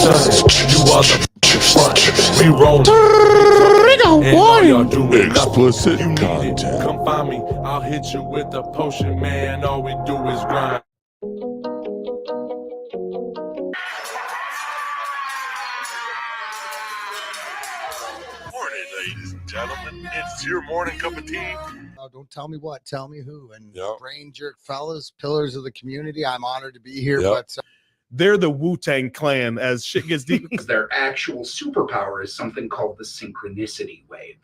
You are the front. We roll. And all y'all doing explicit content. Come find me. I'll hit you with a potion, man. All we do is grind. Morning, ladies and gentlemen. It's your morning cup of tea. Don't tell me what, tell me who. And Yep. brain jerk fellas, pillars of the community. I'm honored to be here, Yep. but They're the Wu-Tang Clan as shit gets deep. Their actual superpower is something called the synchronicity wave.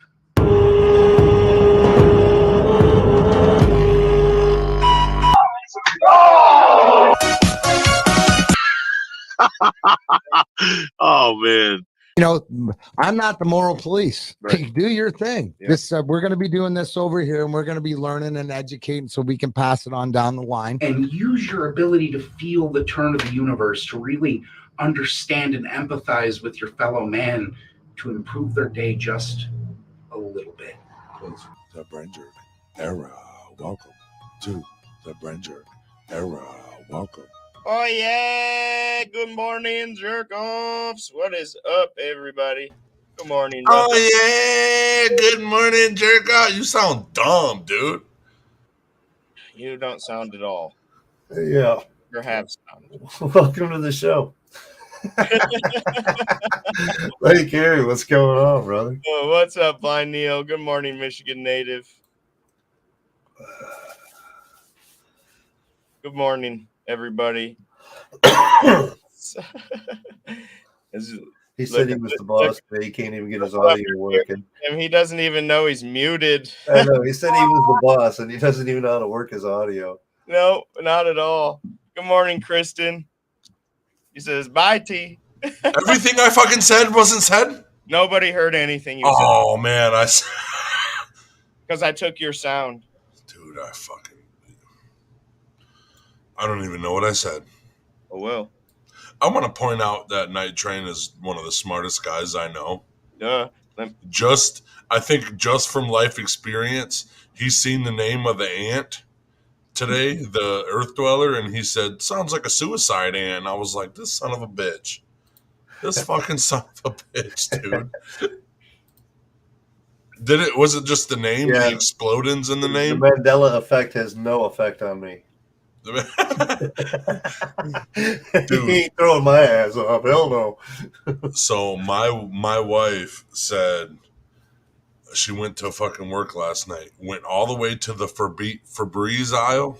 Oh, man. you know, I'm not the moral police. Right. Do your thing. Yeah. This we're going to be doing this over here, and we're going to be learning and educating so we can pass it on down the line. And use your ability to feel the turn of the universe to really understand and empathize with your fellow man to improve their day just a little bit. The brain jerk era. Welcome to the brain jerk era. Welcome. Oh yeah, good morning, jerk-offs. What is up, everybody? Good morning. Oh, yeah. Good morning, jerk off. You sound dumb, dude. You don't sound at all. Yeah. Your half sound. Welcome to the show. Hey, Gary, what's going on, brother? Oh, what's up, Blind Neil? Good morning, Michigan native. Good morning, everybody. He said he was the boss, but he can't even get his audio working. And he doesn't even know he's muted. I know. He said he was the boss, and he doesn't even know how to work his audio. No, not at all. Good morning, Kristen. He says, bye, T. Everything I fucking said wasn't said? Nobody heard anything you said. Oh, man. Because I took your sound. Dude, I don't even know what I said. Oh, well. I want to point out that Night Train is one of the smartest guys I know. Duh. I think just from life experience, he's seen the name of the ant today, the Earth Dweller, and he said, sounds like a suicide ant. And I was like, this son of a bitch. This fucking son of a bitch, dude. Was it just the name? Yeah. The Explodens in the name? The Mandela effect has no effect on me. Dude. He ain't throwing my ass off. Hell no. So my wife said she went to fucking work last night, went all the way to the Febreze aisle,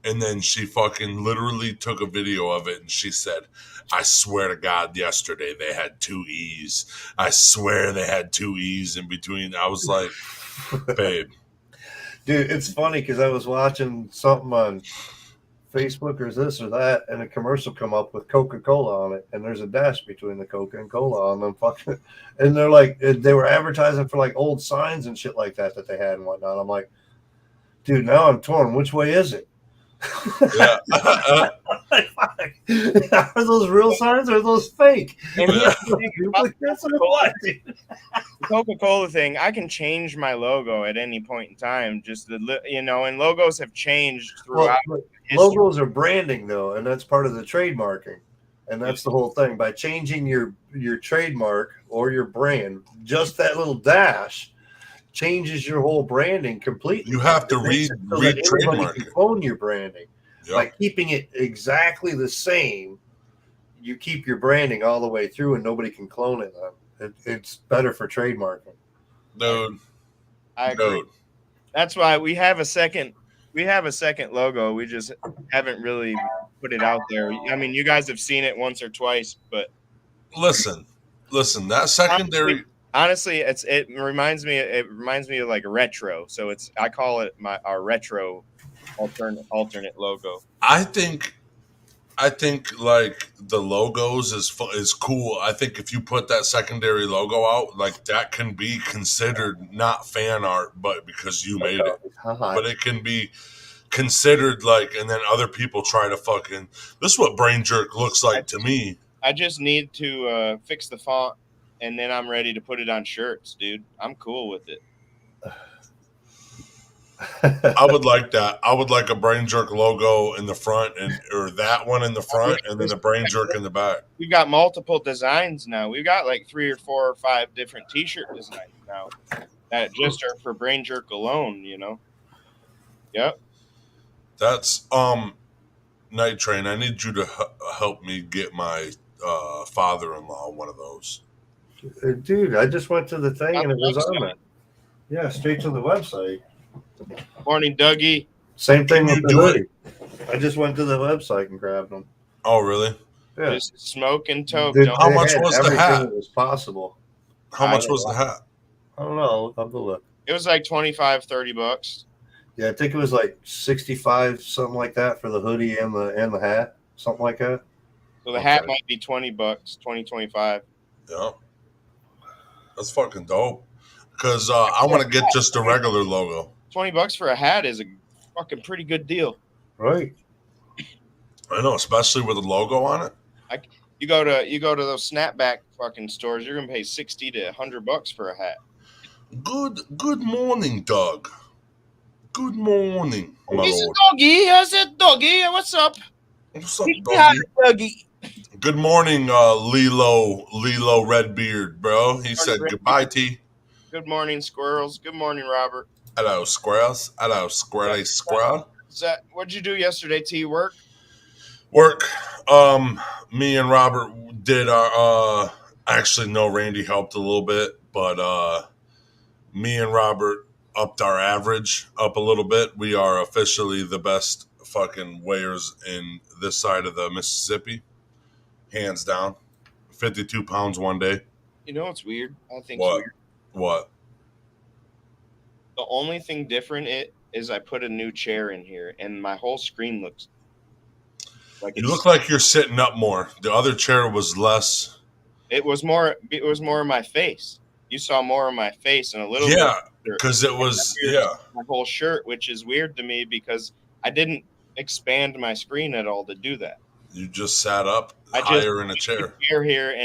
and then she fucking literally took a video of it, and she said, I swear to God, yesterday they had 2 E's. I swear they had 2 E's in between. I was like, babe. Dude, it's funny because I was watching something on Facebook or this or that, and a commercial come up with Coca-Cola on it, and there's a dash between the Coca and Cola on them fucking, and they're like, they were advertising for like old signs and shit like that they had and whatnot. I'm like, dude, now I'm torn. Which way is it? Yeah. Are those real signs or are those fake? And here's the thing about That's what the Coca-Cola thing, I can change my logo at any point in time. Just and logos have changed throughout. Logos are branding though, and that's part of the trademarking, and that's the whole thing. By changing your trademark or your brand, just that little dash changes your whole branding completely. You have to read trademark. You own your branding. Yep. By keeping it exactly the same, you keep your branding all the way through, and nobody can clone it. It's better for trademarking. Dude. I agree. That's why we have a second. We have a second logo. We just haven't really put it out there. I mean, you guys have seen it once or twice, but Listen. That secondary. Honestly, it reminds me of like a retro. So I call it our retro alternate logo. I think like the logos is cool. I think if you put that secondary logo out, like that can be considered not fan art, but because you made it. But it can be considered like, and then other people try to fucking, this is what Brain Jerk looks like to me. I just need to fix the font, and then I'm ready to put it on shirts, dude. I'm cool with it. I would like that. I would like a brain jerk logo in the front, or that one in the front, and then a brain jerk in the back. We've got multiple designs now. We've got like 3 or 4 or 5 different T-shirt designs now that just are for brain jerk alone. Yep. That's Night Train. I need you to help me get my father-in-law one of those. Dude, I just went to the thing and it was on there. Yeah, straight to the website. Morning, Dougie. Same thing with the hoodie. I just went to the website and grabbed them. Oh, really? Yeah. Just smoke and toke. How much was the hat? That was possible. How much was the hat? I don't know. I'll have to look. It was like $25-$30. Yeah, I think it was like 65, something like that for the hoodie and the hat, something like that. So the hat might be $20, $25. Yeah, that's fucking dope. Because I want to get just a regular logo. $20 for a hat is a fucking pretty good deal. Right. I know, especially with a logo on it. You go to those snapback fucking stores, you're gonna pay $60 to $100 for a hat. Good morning, Doug. Good morning, my It's lord. Doggy. I said Doggy. What's up? What's up, Hi, Doggy? Dougie. Good morning, Lilo Redbeard, bro. He said goodbye, T. Good morning, squirrels. Good morning, Robert. Hello, squirrels. Hello, squirrely squirrel. What'd you do yesterday, T? Work? Me and Robert did our actually no, Randy helped a little bit, but me and Robert upped our average up a little bit. We are officially the best fucking weighers in this side of the Mississippi. Hands down. 52 pounds one day. You know what's weird? I think What? it's weird. What? The only thing different is I put a new chair in here and my whole screen looks like You look like you're sitting up more. The other chair was less. It was more of my face. You saw more of my face and a little Yeah, bit because it was my whole shirt, which is weird to me because I didn't expand my screen at all to do that. You just sat up higher in a chair. Here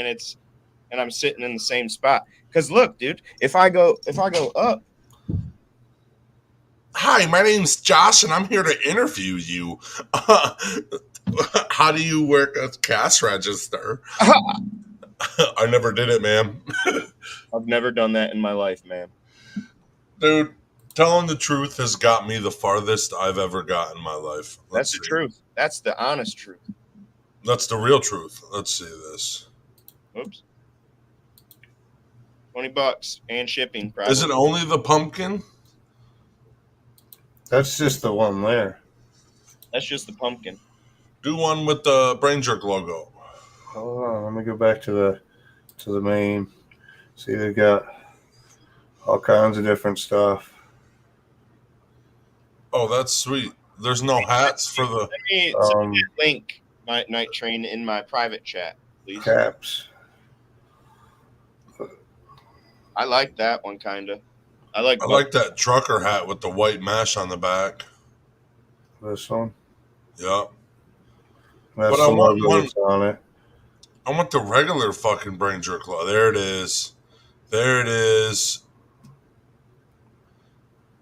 and I'm sitting in the same spot. Because look, dude, if I go up. Hi, my name's Josh, and I'm here to interview you. How do you work a cash register? I never did it, ma'am. I've never done that in my life, man. Dude, telling the truth has got me the farthest I've ever got in my life. That's the truth. That's the honest truth. That's the real truth. Let's see this. Oops. $20 and shipping. Probably. Is it only the pumpkin? That's just the one there. That's just the pumpkin. Do one with the Brain Jerk logo. Hold on, let me go back to the main. See, they've got all kinds of different stuff. Oh, that's sweet. There's no hats for the... Send me that link, my Night Train, in my private chat, please. Caps. I like that one, kind of. I like that trucker hat with the white mesh on the back. This one? Yeah. That's the logo that's on it. I want the regular fucking Brain Jerk logo. There it is. There it is.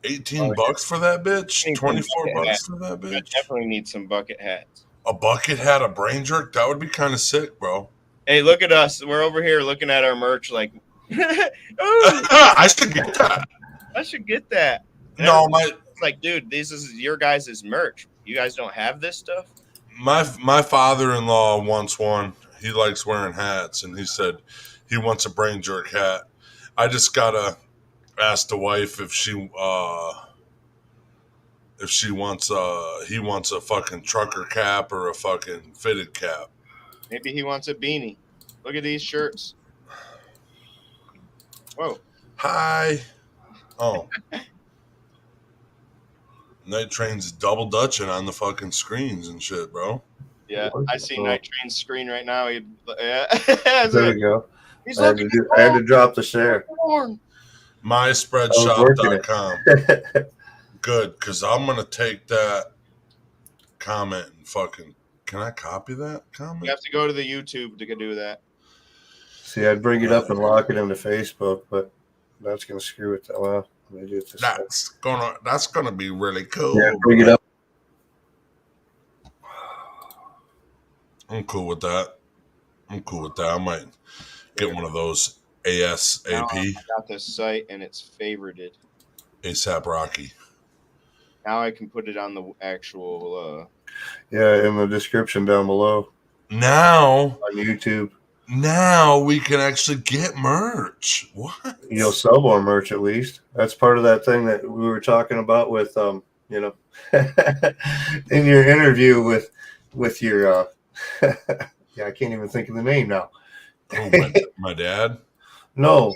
$18 for that bitch? $24 for that bitch? I definitely need some bucket hats. A bucket hat, a Brain Jerk? That would be kind of sick, bro. Hey, look at us. We're over here looking at our merch like, I should get that. I should get that. No, it's like, dude, this is your guys' merch. You guys don't have this stuff? My father-in-law wants one. He likes wearing hats, and he said he wants a Brain Jerk hat. I just gotta ask the wife if she wants he wants a fucking trucker cap or a fucking fitted cap. Maybe he wants a beanie. Look at these shirts. Whoa. Hi. Oh. Night Train's double dutching on the fucking screens and shit, bro. Yeah, I see Night Train's screen right now. There we go. He's I had to drop the share. MySpreadshop.com. Good, because I'm going to take that comment and fucking... Can I copy that comment? You have to go to the YouTube to do that. See, I'd bring it up and lock it into Facebook, but that's going to screw it. Well, Maybe it's That's gonna be really cool. Yeah, bring it up. I'm cool with that. I might get one of those ASAP. Now I got this site and it's favorited. ASAP Rocky. Now I can put it on the actual. Yeah, in the description down below. Now on YouTube. Now we can actually get merch. What? You'll sell more merch at least. That's part of that thing that we were talking about with you know, in your interview with your yeah, I can't even think of the name now. Oh, my dad? No,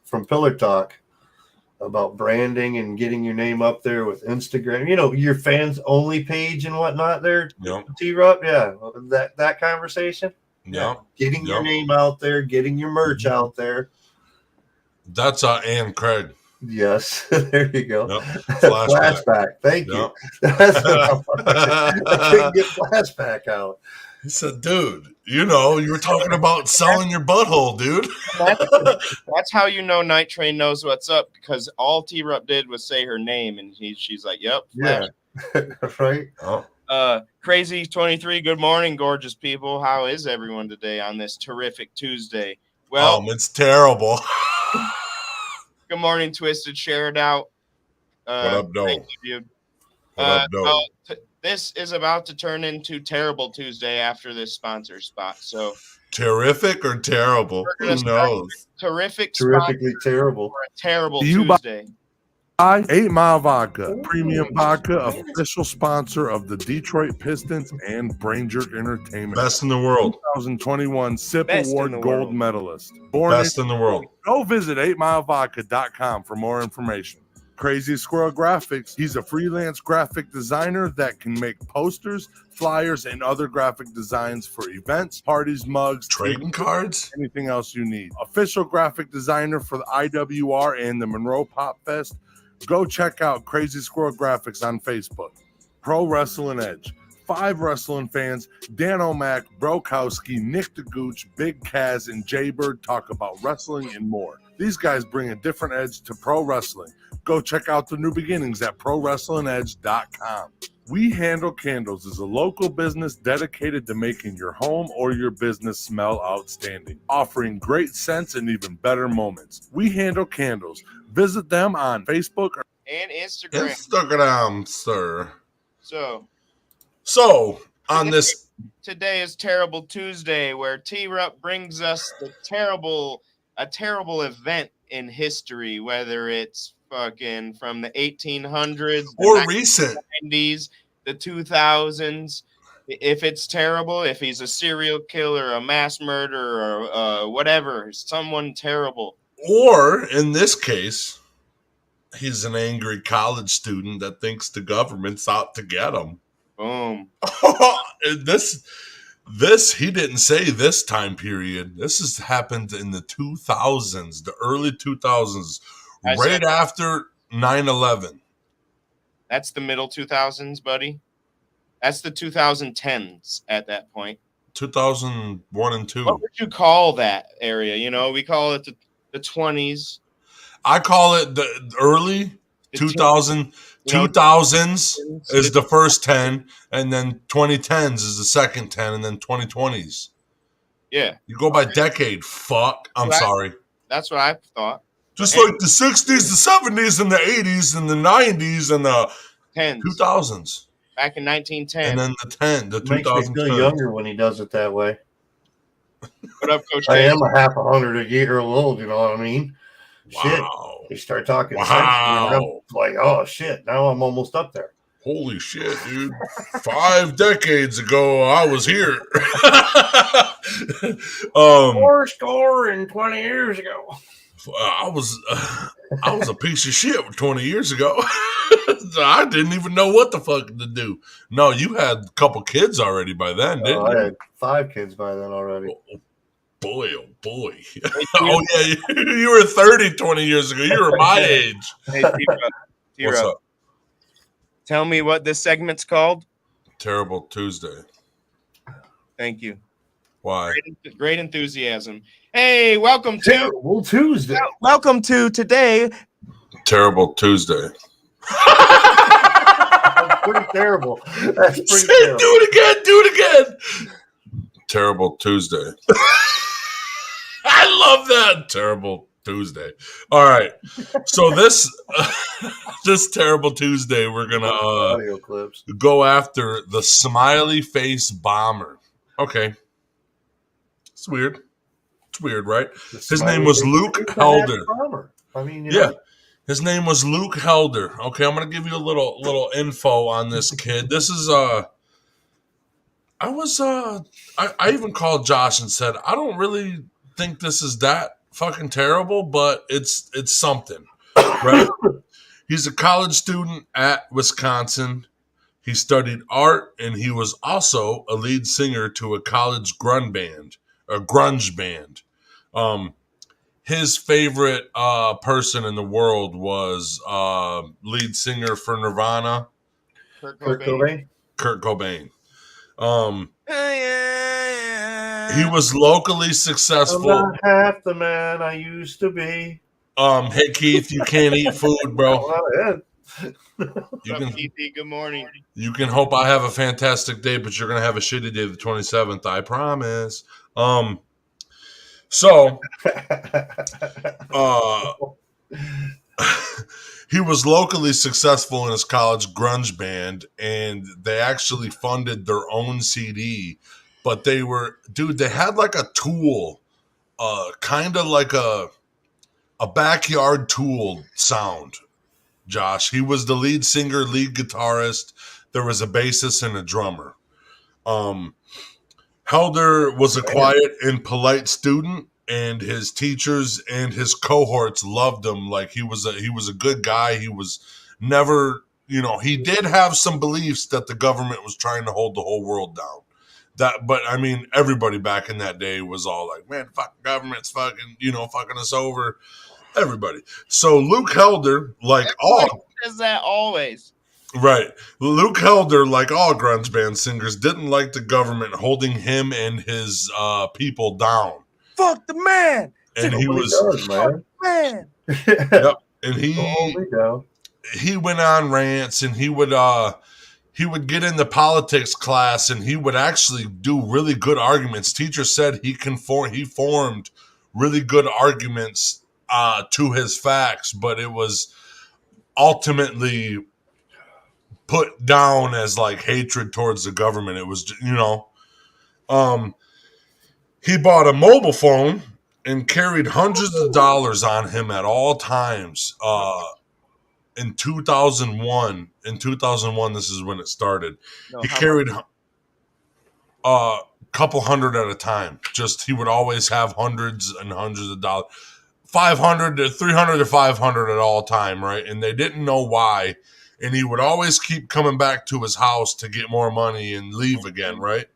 from Pillar Talk about branding and getting your name up there with Instagram. You know, your fans only page and whatnot there. Yep. T-Rup, yeah. That conversation. Yeah. Getting your name out there, getting your merch out there. That's Ann Craig. Yes, there you go. Yep. Flashback. Thank you. That's what I couldn't get flashback out. He said, dude, you know, you were talking about selling your butthole, dude. That's how you know Night Train knows what's up, because all T-Rup did was say her name, and she's like, yep. Yeah, right. Oh. Crazy 23, good morning, gorgeous people. How is everyone today on this terrific Tuesday? Well, it's terrible. Good morning, Twisted. Share it out. What up, Doe? What up, Doe? This is about to turn into Terrible Tuesday after this sponsor spot. So terrific or terrible? Who knows? Terrifically terrible. For a terrible Tuesday. 8 Mile Vodka, premium vodka, official sponsor of the Detroit Pistons and Brain Jerk Entertainment. Best in the world. 2021 SIP Best Award in the gold world. medalist. Best in the world. Go visit 8milevodka.com for more information. Crazy Squirrel Graphics. He's a freelance graphic designer that can make posters, flyers, and other graphic designs for events, parties, mugs, trading cards, anything else you need. Official graphic designer for the IWR and the Monroe Pop Fest. Go check out Crazy Squirrel Graphics on Facebook. Pro Wrestling Edge. 5 wrestling fans, Dan O'Mac, Brokowski, Nick DeGooch, Big Kaz, and Jaybird talk about wrestling and more. These guys bring a different edge to pro wrestling. Go check out the new beginnings at ProWrestlingEdge.com. We Handle Candles is a local business dedicated to making your home or your business smell outstanding, offering great scents and even better moments. We Handle Candles. Visit them on Facebook and Instagram. Instagram, sir. So on this today is Terrible Tuesday, where T-Rup brings us a terrible event in history, whether it's fucking from the 1800s or recent 90s, the 2000s. If it's terrible, if he's a serial killer, a mass murderer, or whatever, someone terrible. Or in this case, he's an angry college student that thinks the government's out to get him. Boom. This he didn't say this time period. This has happened in the 2000s, the early 2000s, right after 9/11. That's the middle 2000s, buddy. That's the 2010s at that point. 2001 and 2. What would you call that area? You know, we call it the 20s. I call it the early 2000s is the first 10, and then 2010s is the second 10, and then 2020s. Yeah. You go by decade. Fuck. I'm sorry. That's what I thought. Just like the 60s, the 70s, and the 80s, and the 90s, and the 2000s. Back in 1910. And then the 2010. Makes me feel younger when he does it that way. What up, Coach? I am a half 100 a year old, you know what I mean? Wow. Shit. You start talking sense, and I'm like, oh shit, now I'm almost up there. Holy shit, dude. 5 decades ago, I was here. 20 years ago. I was a piece of shit 20 years ago. I didn't even know what the fuck to do. No, you had a couple kids already by then, didn't you? I had 5 kids by then already. Oh boy. Oh yeah, you were 30 20 years ago. You were my age. Hey, What's up? Tell me what this segment's called. Terrible Tuesday. Thank you. Why? Great enthusiasm. Hey, welcome to Terrible Tuesday. Welcome to today. Terrible Tuesday. That's pretty terrible. That's pretty terrible. Do it again. Terrible Tuesday. I love that. Terrible Tuesday. All right. So this Terrible Tuesday, we're gonna Audio clips. go after the smiley face bomber. Okay. It's weird. It's weird, right? His name was Luke Helder. I mean, Yeah. His name was Luke Helder. Okay, I'm gonna give you a little info on this kid. This is I even called Josh and said, I don't really think this is that fucking terrible, but it's something. Right? He's a college student at Wisconsin. He studied art, and he was also a lead singer to a college grunge band. His favorite person in the world was lead singer for Nirvana, Kurt Cobain. He was locally successful. I'm not half the man I used to be. Hey Keith, you can't eat food, bro. You can, Keithy, good morning. You can hope I have a fantastic day, but you're gonna have a shitty day the 27th. I promise. So, he was locally successful in his college grunge band, and they actually funded their own CD. But they had like a Tool, kind of like a backyard Tool sound. Josh, he was the lead singer, lead guitarist. There was a bassist and a drummer. Helder was a quiet and polite student, and his teachers and his cohorts loved him. Like he was a good guy. He was never, he did have some beliefs that the government was trying to hold the whole world down. But I mean, everybody back in that day was all like, man, fuck government's fucking us over. Everybody. So Luke Helder, Says that always. Right. Luke Helder, like all grunge band singers, didn't like the government holding him and his people down. Fuck the man. And he was man. Yep. And he went on rants, and he would get into politics class, and he would actually do really good arguments. Teachers said he formed really good arguments to his facts, but it was ultimately put down as like hatred towards the government. It was, he bought a mobile phone and carried hundreds of dollars on him at all times. In 2001, this is when it started. He carried a couple hundred at a time. Just, he would always have hundreds and hundreds of dollars. 500 to 300 to 500 at all time, right? And they didn't know why. And he would always keep coming back to his house to get more money and leave again, right?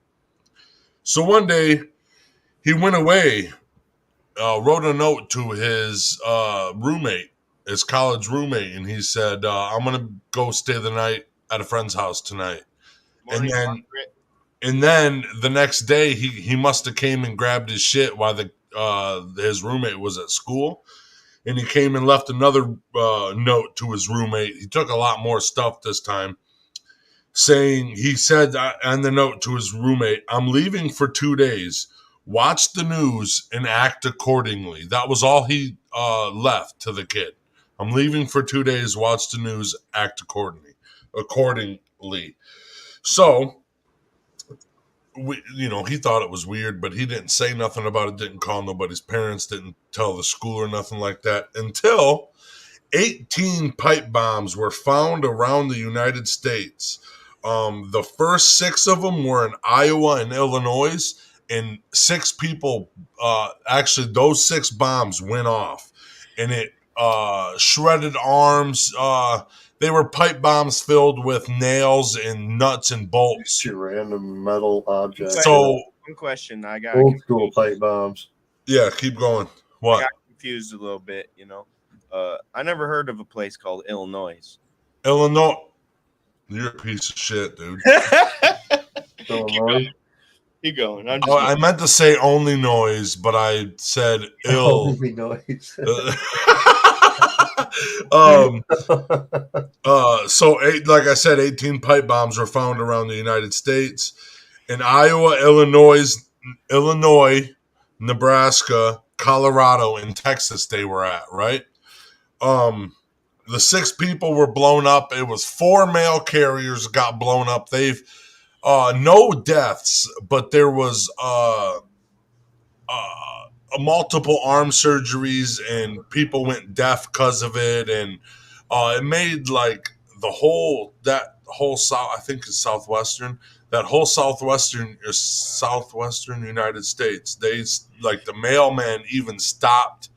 So one day, he went away, wrote a note to his roommate, his college roommate, and he said, I'm going to go stay the night at a friend's house tonight. And then the next day, he must have came and grabbed his shit while his roommate was at school, and he came and left another note to his roommate. He took a lot more stuff this time, he said on the note to his roommate, I'm leaving for 2 days. Watch the news and act accordingly. That was all he left to the kid. I'm leaving for 2 days. Watch the news, act accordingly. So, he thought it was weird, but he didn't say nothing about it, didn't call nobody's parents, didn't tell the school or nothing like that until 18 pipe bombs were found around the United States. The first 6 of them were in Iowa and Illinois, and 6 people, actually those 6 bombs went off, and it shredded arms. They were pipe bombs filled with nails and nuts and bolts. Random metal objects. So, one question I got. Old school pipe bombs. Yeah, keep going. What? I got confused a little bit, I never heard of a place called Illinois. Illinois. You're a piece of shit, dude. Illinois. Keep going. I meant to say only noise, but I said ill. Only noise. Like I said, 18 pipe bombs were found around the United States. In Iowa, Illinois, Nebraska, Colorado, and Texas they were at, right? The 6 people were blown up. It was 4 mail carriers got blown up. They've no deaths, but there was multiple arm surgeries and people went deaf because of it, and it made like that whole south, I think it's southwestern United States. They like the mailman even stopped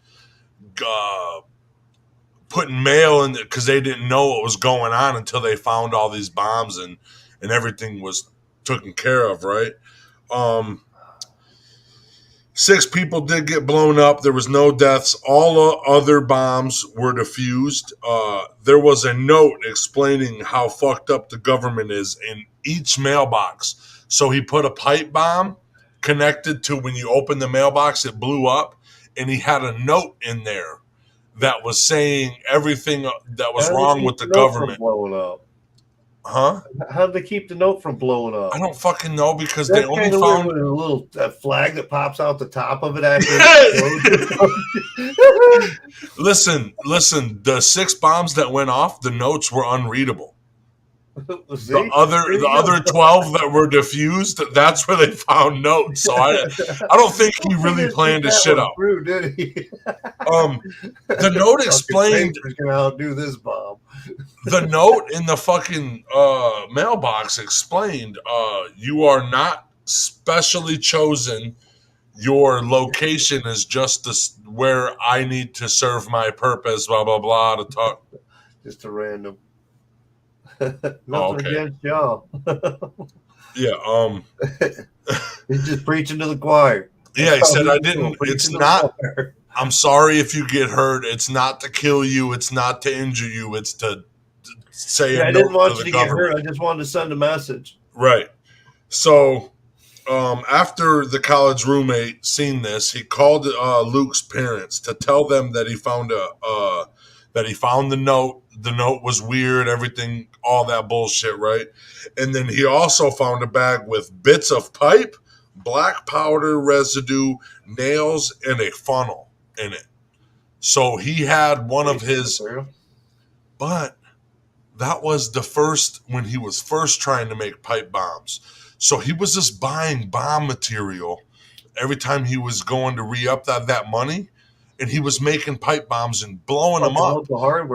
putting mail in because they didn't know what was going on until they found all these bombs and everything was taken care of, right? 6 people did get blown up. There was no deaths. All other bombs were defused. There was a note explaining how fucked up the government is in each mailbox. So he put a pipe bomb connected to when you open the mailbox, it blew up, and he had a note in there that was saying everything that was wrong with the government. Blowing up. Huh? How did they keep the note from blowing up? I don't fucking know because they only found a little flag that pops out the top of it after. Listen. The 6 bombs that went off, the notes were unreadable. The other 12 that were defused, that's where they found notes. So I don't think he really planned his shit out. Through, did he? The note explained. Gonna outdo this bomb. The note in the fucking mailbox explained, you are not specially chosen. Your location is just where I need to serve my purpose, blah, blah, blah, to talk. Just a random. Nothing against y'all. Yeah. He's just preaching to the choir. Yeah, he said, I didn't. It's not. I'm sorry if you get hurt. It's not to kill you. It's not to injure you. It's to say I didn't want you to get hurt. I just wanted to send a message. Right. So after the college roommate seen this, he called Luke's parents to tell them that he found the note. The note was weird, everything, all that bullshit, right? And then he also found a bag with bits of pipe, black powder residue, nails, and a funnel in it. So he had one of his, but that was the first, when he was first trying to make pipe bombs. So he was just buying bomb material every time he was going to re-up that money. And he was making pipe bombs and blowing them up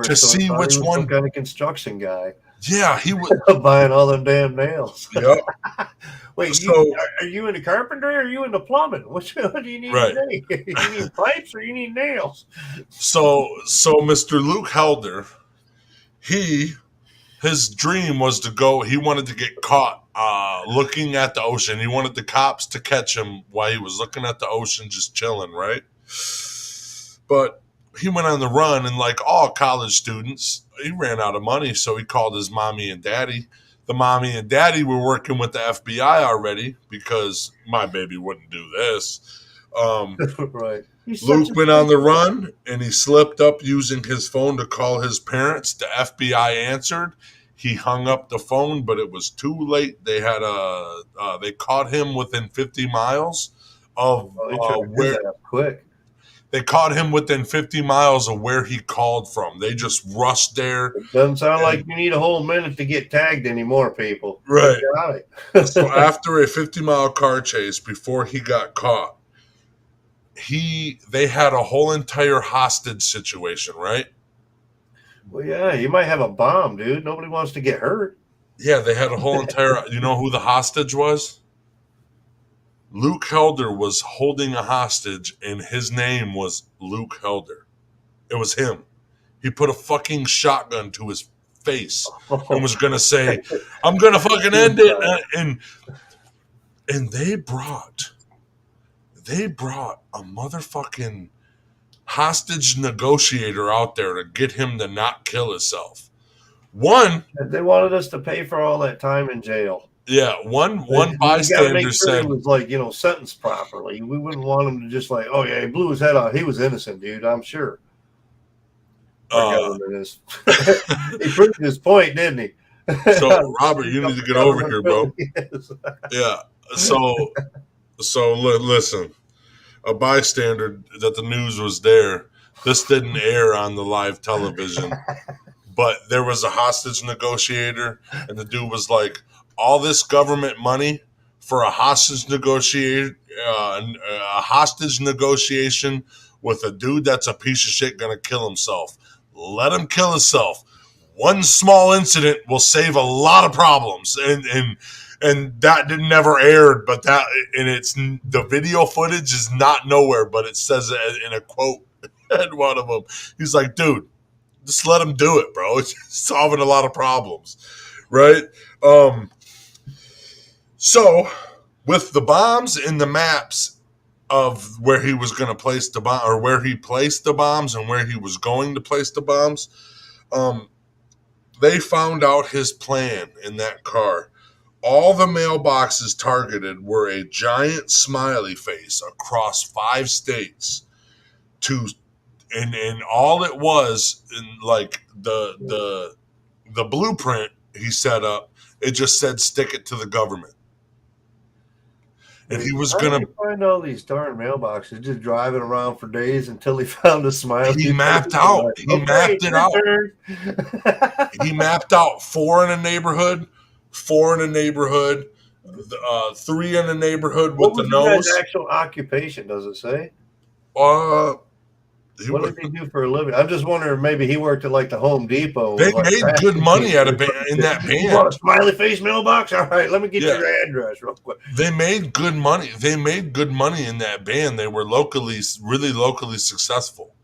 to see which one. Some kind of construction guy. Yeah, he was buying all them damn nails. Yep. Wait, are you into carpentry or are you into plumbing? Which one do you need today? You need pipes or you need nails? So Mr. Luke Helder, his dream was to go. He wanted to get caught looking at the ocean. He wanted the cops to catch him while he was looking at the ocean, just chilling, right? But he went on the run, and like all college students, he ran out of money, so he called his mommy and daddy. The mommy and daddy were working with the FBI already because my baby wouldn't do this. Right. Luke went on the run, and he slipped up using his phone to call his parents. The FBI answered. He hung up the phone, but it was too late. They had they caught him within 50 miles of where. Quick. They caught him within 50 miles of where he called from. They just rushed there. It doesn't sound like you need a whole minute to get tagged anymore, people. Right. So after a 50-mile car chase, before he got caught, they had a whole entire hostage situation, right? Well, yeah, you might have a bomb, dude. Nobody wants to get hurt. Yeah, they had a whole entire. You know who the hostage was? Luke Helder was holding a hostage, and his name was Luke Helder. It was him. He put a fucking shotgun to his face and was going to say, I'm going to fucking end it. And they brought a motherfucking hostage negotiator out there to get him to not kill himself. They wanted us to pay for all that time in jail. Yeah, one bystander said he was like, sentenced properly. We wouldn't want him to just like, oh yeah, he blew his head off. He was innocent, dude. I'm sure. Our government is. He proved his point, didn't he? So, Robert, you need to get over here, bro. Yeah. So listen, a bystander that the news was there. This didn't air on the live television, but there was a hostage negotiator, and the dude was like, all this government money for a hostage negotiation with a dude that's a piece of shit gonna kill himself. Let him kill himself. One small incident will save a lot of problems, and that never aired. But the video footage is not nowhere, but it says in a quote at one of them. He's like, dude, just let him do it, bro. It's solving a lot of problems, right? So with the bombs and the maps of where he was going to place the bomb, or where he placed the bombs and where he was going to place the bombs, they found out his plan in that car. All the mailboxes targeted were a giant smiley face across 5 states. And all it was, in like the blueprint he set up, it just said stick it to the government. And he was going to find all these darn mailboxes, just driving around for days until he found a smiley. He mapped out. He mapped it out. He mapped out 4 in a neighborhood, 4 in a neighborhood, 3 in a neighborhood with the nose. What was his actual occupation? Does it say? What did he do for a living? I'm just wondering. Maybe he worked at like the Home Depot. They made good money in that band. You want a smiley face mailbox? All right, let me get your address real quick. They made good money. They made good money in that band. They were really locally successful.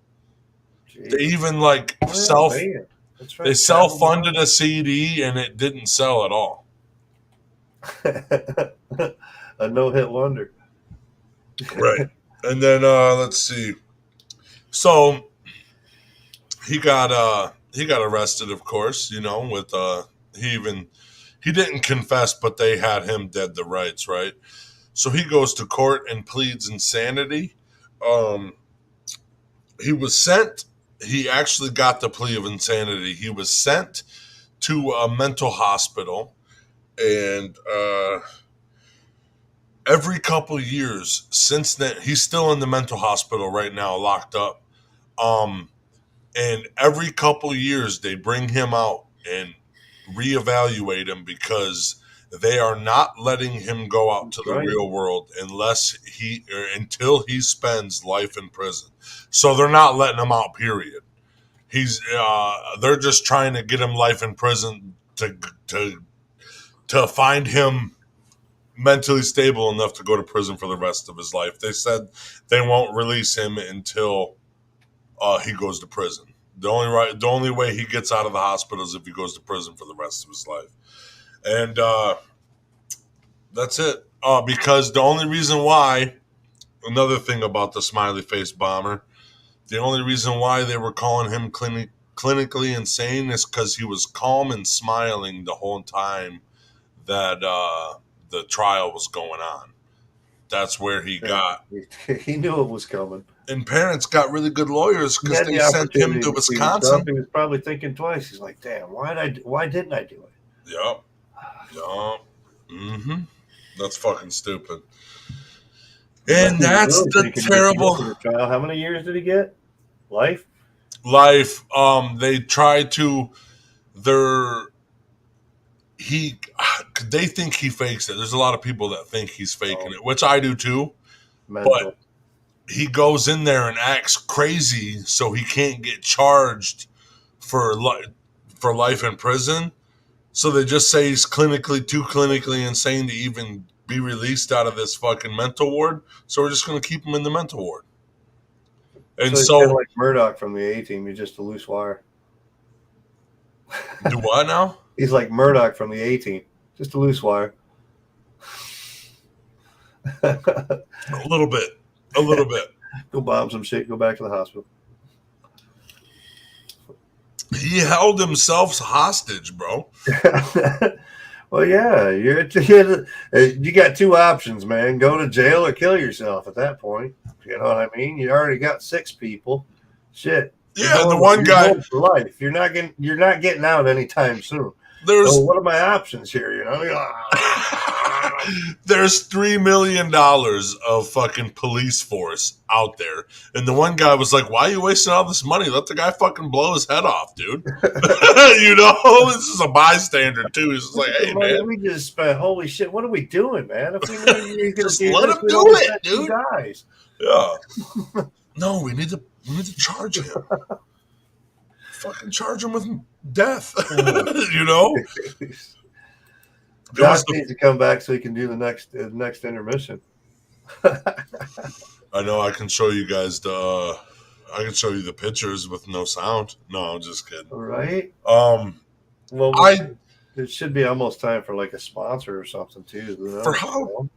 Jeez. They even they self-funded a CD and it didn't sell at all. A no-hit wonder. Right. And then let's see. So he got arrested, of course, with he didn't confess, but they had him dead to rights, right? So he goes to court and pleads insanity. He actually got the plea of insanity. He was sent to a mental hospital, and every couple of years since then, he's still in the mental hospital right now, locked up. And every couple of years they bring him out and reevaluate him because they are not letting him go out to the real world until he spends life in prison. So they're not letting him out, period. They're just trying to get him life in prison to find him mentally stable enough to go to prison for the rest of his life. They said they won't release him until he goes to prison. The only way he gets out of the hospital is if he goes to prison for the rest of his life. And that's it. Because the only reason why, another thing about the smiley face bomber, the only reason why they were calling him clinically insane is because he was calm and smiling the whole time that the trial was going on. That's where he got. He knew it was coming. And parents got really good lawyers because they sent him to Wisconsin. He was probably thinking twice. He's like, "Damn, why didn't I do it?" Yep. Mm-hmm. That's fucking stupid. And that's the terrible. How many years did he get? Life. They try to. They think he fakes it. There's a lot of people that think he's faking it, which I do too. Mental. But he goes in there and acts crazy so he can't get charged for life in prison. So they just say he's too clinically insane to even be released out of this fucking mental ward. So we're just going to keep him in the mental ward. And so kind of like Murdoch from the A-Team, he's just a loose wire. Do what now? He's like Murdoch from the A-Team, just a loose wire. A little bit. Go bomb some shit, go back to the hospital. He held himself hostage, bro. Well, yeah, you got 2 options, man. Go to jail or kill yourself at that point. You know what I mean? You already got 6 people. Shit. Yeah, the one guy. For life. You're not getting out anytime soon. There's so what are my options here? You know, there's $3 million of fucking police force out there, and the one guy was like, "Why are you wasting all this money? Let the guy fucking blow his head off, dude." You know, this is a bystander too. He's just like, "Hey, man, we just spent. Holy shit, what are we doing, man? If we knew you were just let him do it, dude." Guys. Yeah. No, we need to charge him. Fucking charge him with death. You know. Josh needs to come back so he can do the next intermission. I know. I can show you guys I can show you the pictures with no sound. No, I'm just kidding. Right. Well, it should be almost time for like a sponsor or something too. You know?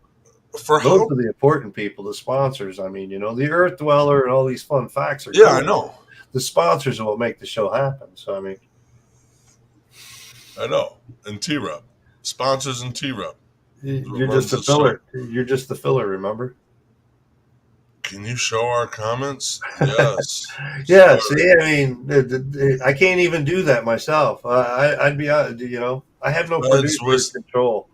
For those are the important people, the sponsors. I mean, you know, the Earth Dweller and all these fun facts are. Yeah, cool. I know. The sponsors are what make the show happen. So I mean, I know. And T-Rub. Sponsors and T-Rub. You're just the filler. You're just the filler, remember? Can you show our comments? Yes. Yeah, see, I mean, I can't even do that myself. I'd be, you know, I have no producer control.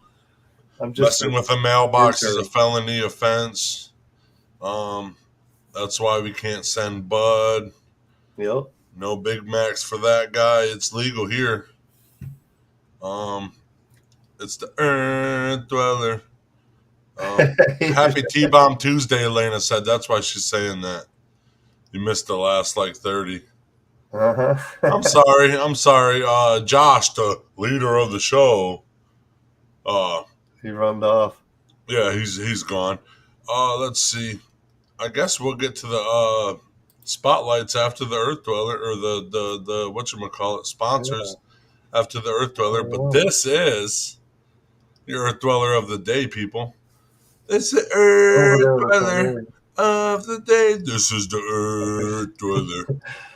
I'm just messing with a mailbox is a felony offense. That's why we can't send Bud. Yep. No Big Macs for that guy. It's legal here. It's the Earth Dweller. Happy T-Bomb Tuesday, Elena said. That's why she's saying that. You missed the last like 30. Uh-huh. I'm sorry. Josh, the leader of the show. He run off. Yeah, he's gone. Let's see. I guess we'll get to the spotlights after the Earth Dweller or the whatchamacallit sponsors after the Earth Dweller. But this is the Earth Dweller of the day, people. It's the Earth Dweller of the day. This is the Earth Dweller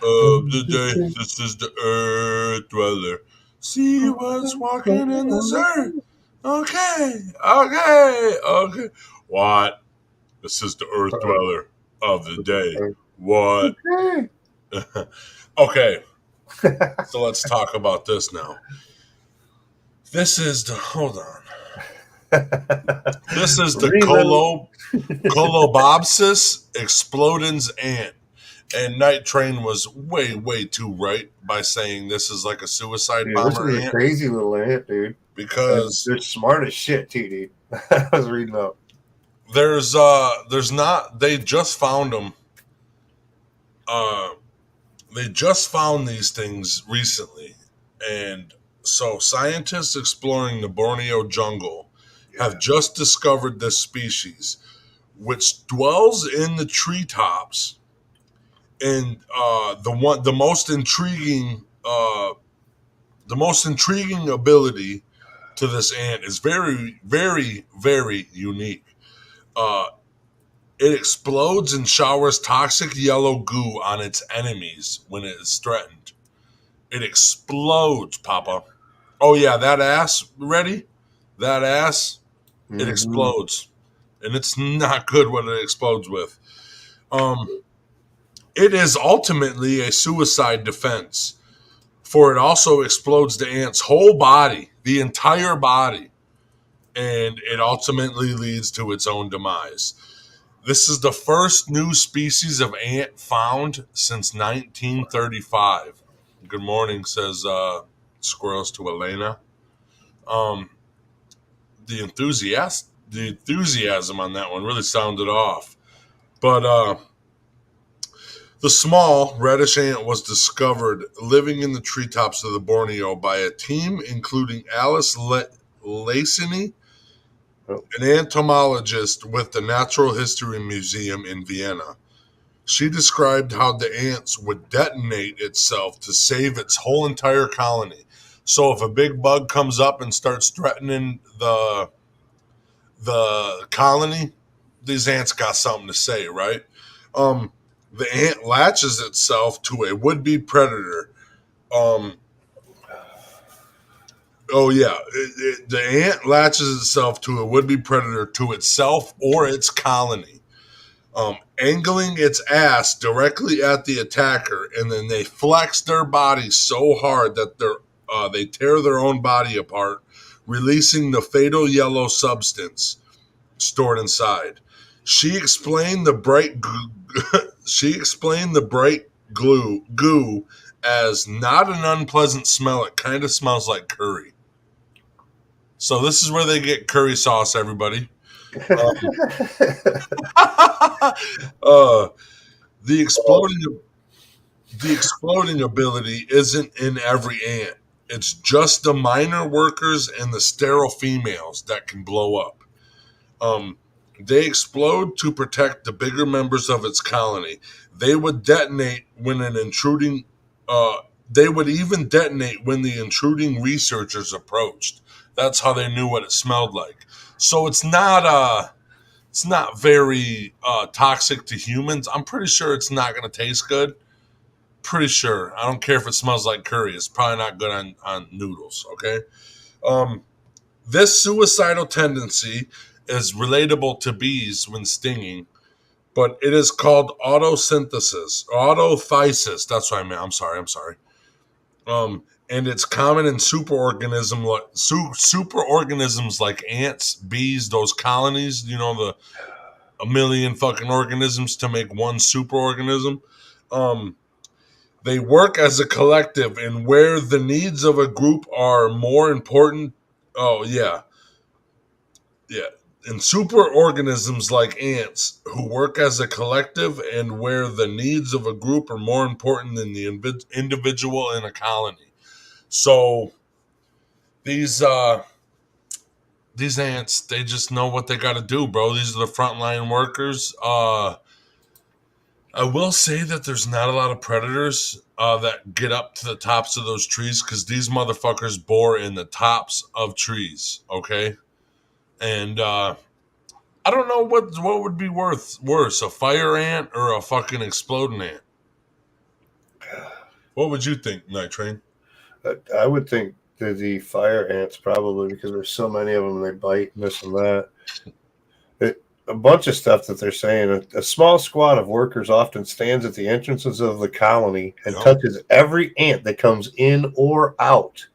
of the day. This is the Earth Dweller. See what's walking in this earth. Okay. What? This is the Earth Dweller of the day. What? Okay. So let's talk about this now. This is the This is the Colobobsis Explodens ant. And Night Train was way, way too right by saying this is like a suicide bomber this is ant. A crazy little ant, dude. Because they're smart as shit, TD. I was reading up. There's not. They just found them. They just found these things recently, and so scientists exploring the Borneo jungle have just discovered this species, which dwells in the treetops. And the most intriguing ability to this ant is very, very, very unique. It explodes and showers toxic yellow goo on its enemies when it is threatened. It explodes, Papa. Oh yeah, that ass, ready? That ass, it explodes. And it's not good what it explodes with. It is ultimately a suicide defense, for it also explodes the ant's whole body, the entire body, and it ultimately leads to its own demise. This is the first new species of ant found since 1935. Good morning, says Squirrels to Elena. The enthusiasm on that one really sounded off. But the small reddish ant was discovered living in the treetops of the Borneo by a team including Alice Lacini, an entomologist with the Natural History Museum in Vienna. She described how the ants would detonate itself to save its whole entire colony. So if a big bug comes up and starts threatening the colony, these ants got something to say, right? The ant latches itself to a would-be predator. The ant latches itself to a would-be predator to itself or its colony. angling its ass directly at the attacker, and then they flex their body so hard that they tear their own body apart, releasing the fatal yellow substance stored inside. She explained the bright goo as not an unpleasant smell. It kind of smells like curry. So this is where they get curry sauce, everybody. The exploding ability isn't in every ant. It's just the minor workers and the sterile females that can blow up. They explode to protect the bigger members of its colony. They would detonate when an intruding. They would even detonate when the intruding researchers approached. That's how they knew what it smelled like. So it's not very toxic to humans. I'm pretty sure it's not going to taste good. Pretty sure. I don't care if it smells like curry. It's probably not good on noodles. Okay. This suicidal tendency is relatable to bees when stinging, but it is called autothysis. That's what I meant. I'm sorry. And it's common in superorganisms like ants, bees, those colonies. You know, a million fucking organisms to make one superorganism. They work as a collective, and where the needs of a group are more important. Oh yeah. In superorganisms like ants, who work as a collective, and where the needs of a group are more important than the individual in a colony. So these ants, they just know what they got to do, bro. These are the frontline workers. I will say that there's not a lot of predators that get up to the tops of those trees, because these motherfuckers bore in the tops of trees, okay? And I don't know what would be worse, a fire ant or a fucking exploding ant. What would you think, Night Train? I would think that the fire ants, probably, because there's so many of them, they bite and this and that. A bunch of stuff that they're saying. A small squad of workers often stands at the entrances of the colony and touches every ant that comes in or out,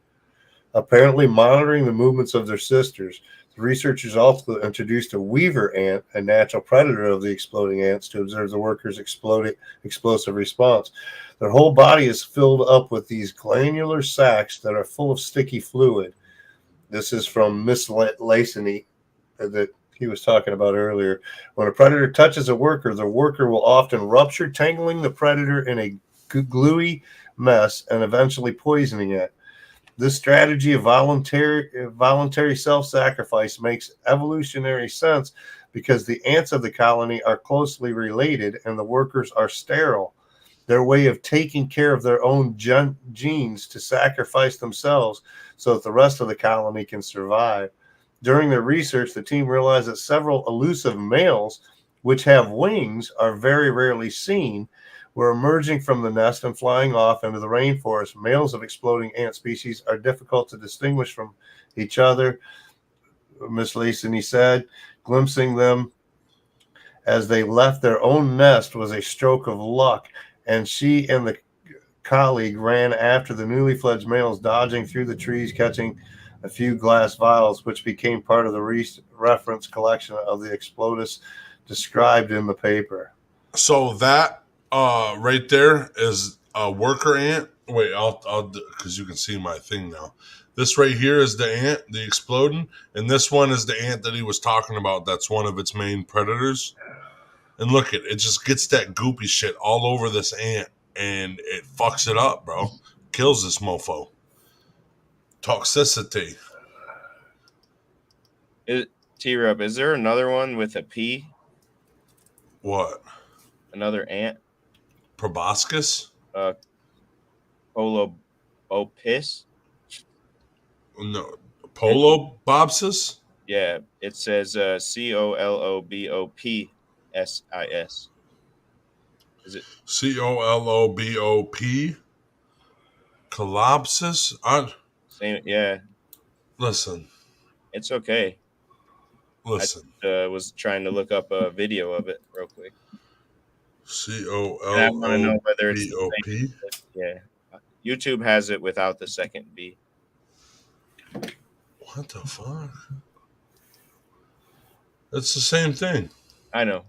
apparently monitoring the movements of their sisters. The researchers also introduced a weaver ant, a natural predator of the exploding ants, to observe the workers' explosive response. Their whole body is filled up with these glandular sacs that are full of sticky fluid. This is from Miss Lacey that he was talking about earlier. When a predator touches a worker, the worker will often rupture, tangling the predator in a gluey mess and eventually poisoning it. This strategy of voluntary self-sacrifice makes evolutionary sense because the ants of the colony are closely related and the workers are sterile. Their way of taking care of their own genes to sacrifice themselves so that the rest of the colony can survive. During their research, the team realized that several elusive males, which have wings, are very rarely seen, were emerging from the nest and flying off into the rainforest. Males of exploding ant species are difficult to distinguish from each other, Miss Lacey said. Glimpsing them as they left their own nest was a stroke of luck, and she and the colleague ran after the newly fledged males, dodging through the trees, catching a few glass vials, which became part of the reference collection of the Explodens described in the paper. So that right there is a worker ant. Wait, I'll because you can see my thing now. This right here is the ant, the exploding, and this one is the ant that he was talking about. That's one of its main predators. And look, it just gets that goopy shit all over this ant, and it fucks it up, bro. Kills this mofo. Toxicity. T-Rub, is there another one with a P? What? Another ant? Proboscis? Colobobsis? No. Colobobsis? Yeah, it says Colobopsis. Is it Colobop? Colobopsis? same? Yeah. Listen. It's okay. Listen. I was trying to look up a video of it real quick. And I want to know whether it's the COLOBOP. same. Yeah. YouTube has it without the second B. What the fuck? It's the same thing. I know.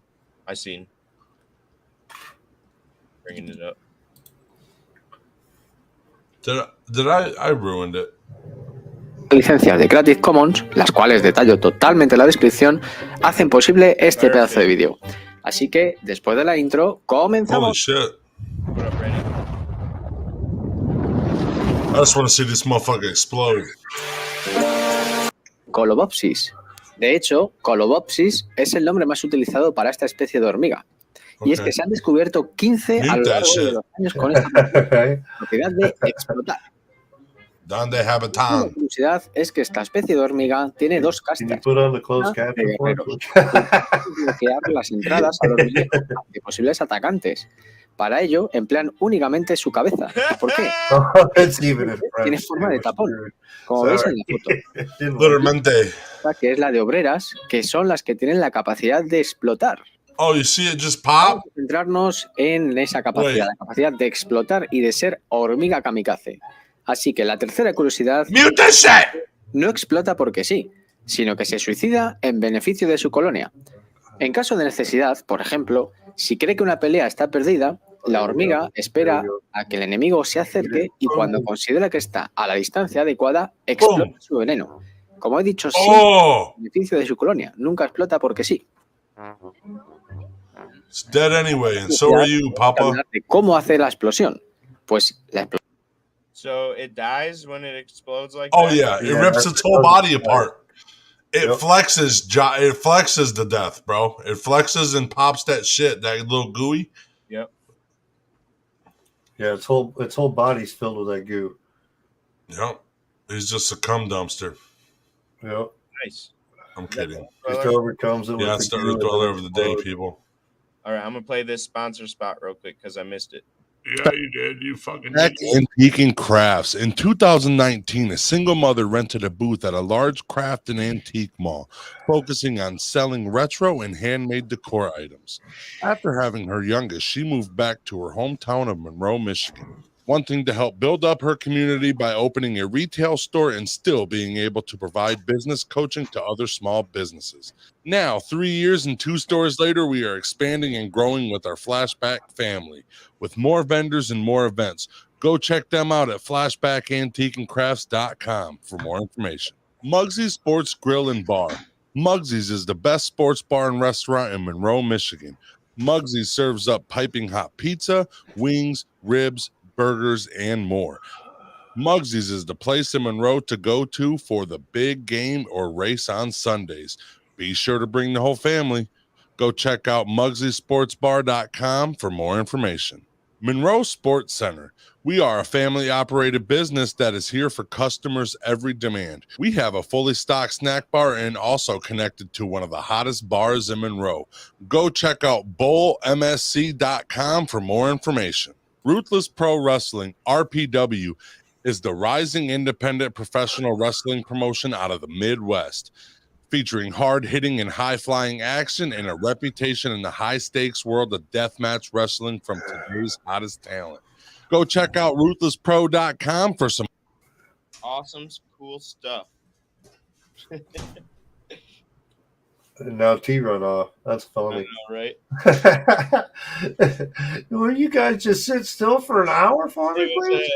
I seen. Bringing it up. Did I ruined it? Licencias de Creative Commons, las cuales detallo totalmente en la descripción, hacen posible este pedazo de vídeo. Así que, después de la intro, comenzamos. Holy shit. I just want to see this motherfucker explode. Colobobsis. De hecho, Colobobsis es el nombre más utilizado para esta especie de hormiga. Y es que se han descubierto 15 a lo largo de los años con esta propiedad de explotar. ¿Dónde habitan? La curiosidad es que esta especie de hormiga tiene dos castas. Bloquear las entradas a los viejos de posibles atacantes. Para ello, emplean únicamente su cabeza. ¿Por qué? Tiene forma de tapón, como veis en la foto. Literalmente. Que es la de obreras, que son las que tienen la capacidad de explotar. Oh, you see it just pop? Vamos a centrarnos en esa capacidad, la capacidad de explotar y de ser hormiga kamikaze. Así que la tercera curiosidad no explota porque sí, sino que se suicida en beneficio de su colonia. En caso de necesidad, por ejemplo, si cree que una pelea está perdida, la hormiga espera a que el enemigo se acerque y cuando considera que está a la distancia adecuada, explota su veneno. Como he dicho, sí, en beneficio de su colonia. Nunca explota porque sí. It's dead anyway, and so are you, Papa. ¿Cómo hace la explosión? Pues la explosión. So it dies when it explodes like that? Oh yeah, it rips its whole body apart. It flexes to death, bro. It flexes and pops that shit, that little gooey. Yep. Yeah, its whole body's filled with that goo. Yep. He's just a cum dumpster. Yep. Nice. I'm kidding. Just overcomes it. Yeah, it's the Earth Dweller of the day, people. All right, I'm gonna play this sponsor spot real quick because I missed it. Yeah, you did. You fucking did. Antique and Crafts. In 2019, a single mother rented a booth at a large craft and antique mall, focusing on selling retro and handmade decor items. After having her youngest, she moved back to her hometown of Monroe, Michigan, wanting to help build up her community by opening a retail store and still being able to provide business coaching to other small businesses. Now, 3 years and 2 stores later, we are expanding and growing with our Flashback family, with more vendors and more events. Go check them out at flashbackantiqueandcrafts.com for more information. Mugsy Sports Grill and Bar. Mugsy's is the best sports bar and restaurant in Monroe, Michigan. Mugsy serves up piping hot pizza, wings, ribs, burgers, and more. Mugsy's is the place in Monroe to go to for the big game or race on Sundays. Be sure to bring the whole family. Go check out MugsySportsBar.com for more information. Monroe Sport Center. We are a family-operated business that is here for customers' every demand. We have a fully stocked snack bar and also connected to one of the hottest bars in Monroe. Go check out BowlMSC.com for more information. Ruthless Pro Wrestling, RPW, is the rising independent professional wrestling promotion out of the Midwest, featuring hard-hitting and high-flying action and a reputation in the high-stakes world of deathmatch wrestling from today's hottest talent. Go check out RuthlessPro.com for some awesome, cool stuff. And now T run off. That's funny. I know, right? Will you guys just sit still for an hour for me, please?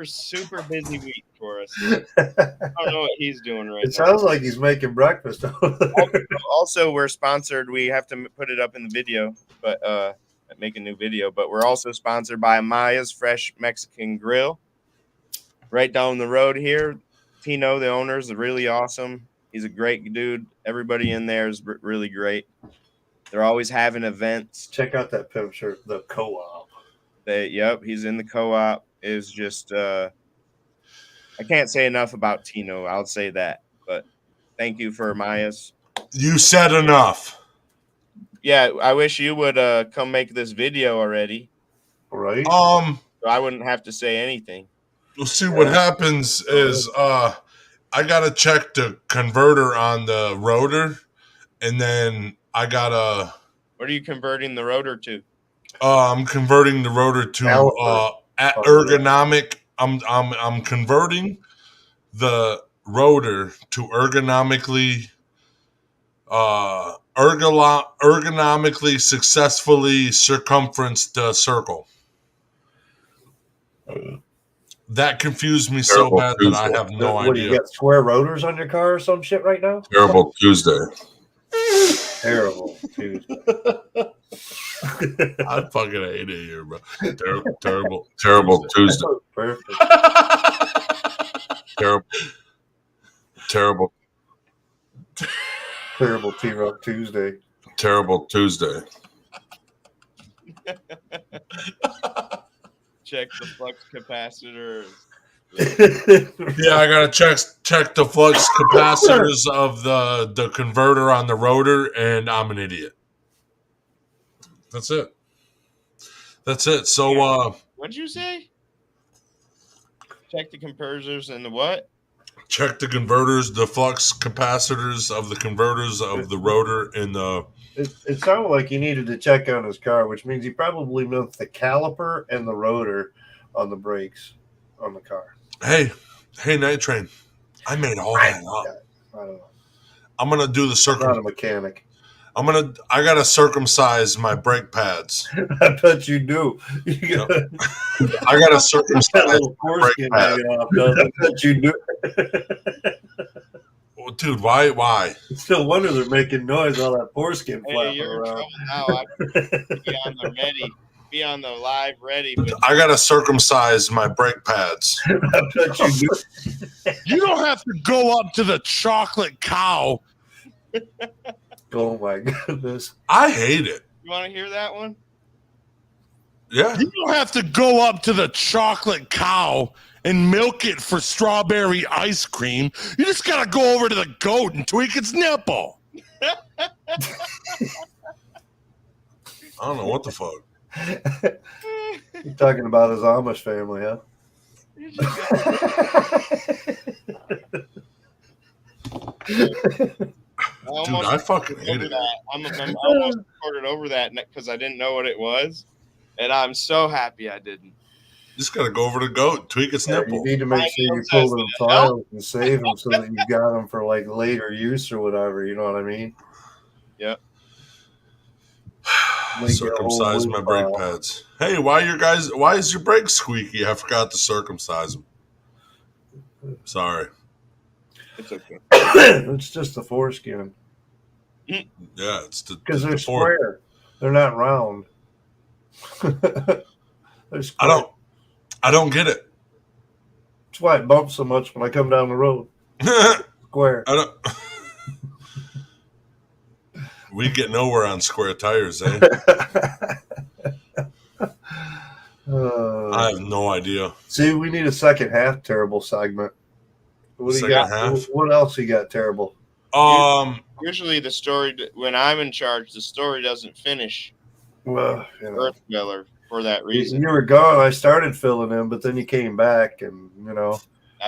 Super busy week for us. I don't know what he's doing right now. It sounds like he's making breakfast. Also, we're sponsored. We have to put it up in the video, but make a new video. But we're also sponsored by Maya's Fresh Mexican Grill, right down the road here. Tino, the owner, is really awesome. He's a great dude. Everybody in there is really great. They're always having events. Check out that pimp shirt, the co-op. Yep, he's in the co-op. Is just I can't say enough about Tino. I'll say that. But thank you for Maya's. You said enough. Yeah, I wish you would come make this video already. Right. So I wouldn't have to say anything. We'll see what happens is I gotta check the converter on the rotor, and then I gotta What are you converting the rotor to? I'm converting the rotor to ergonomic. I'm converting the rotor to ergonomically successfully circumference the circle. That confused me so bad that I have no idea. What, you got square rotors on your car or some shit right now? Terrible Tuesday. Terrible Tuesday. I fucking hate it here, bro. Terrible Tuesday. Perfect. Terrible T-Rock Tuesday. Terrible Tuesday. Check the flux capacitor. Yeah, I gotta check the flux capacitors of the converter on the rotor, and I'm an idiot. That's it. So what'd you say? Check the converters and the what? Check the converters, the flux capacitors of the converters of the rotor and the. It sounded like he needed to check on his car, which means he probably moved the caliper and the rotor on the brakes on the car. Hey, Night Train. I made all that up. I don't know. I'm gonna do the I'm not a mechanic. I gotta circumcise my brake pads. I bet you do. I gotta circumcise my brake pads. I bet you do. Well, dude, why? It's no wonder they're making noise, all that foreskin flapping you're around. in trouble now. Be on the live ready. But I gotta circumcise my brake pads. I bet you do. You don't have to go up to the chocolate cow. Oh my goodness. I hate it. you want to hear that one? Yeah. You don't have to go up to the chocolate cow and milk it for strawberry ice cream. You just gotta go over to the goat and tweak its nipple. I don't know what the fuck. You're talking about his Amish family, huh? Dude, I fucking hate it. I almost recorded over that because I didn't know what it was, and I'm so happy I didn't. Just gotta go over to the goat, tweak its nipple. You need to make sure you pull them files and save them so that you got them for like later use or whatever. You know what I mean? Yep. Circumcise my brake pads. Hey, why is your brake squeaky? I forgot to circumcise them. Sorry. It's okay. It's just the foreskin. Yeah, it's because they're square. They're not round. They're square. I don't get it. That's why it bumps so much when I come down the road. Square. We get nowhere on square tires, eh? I have no idea. See, we need a second half terrible segment. What do you got? Half? What else you got terrible? Usually the story, when I'm in charge, the story doesn't finish. Well, Earth Miller for that reason. You were gone. I started filling in, but then you came back, and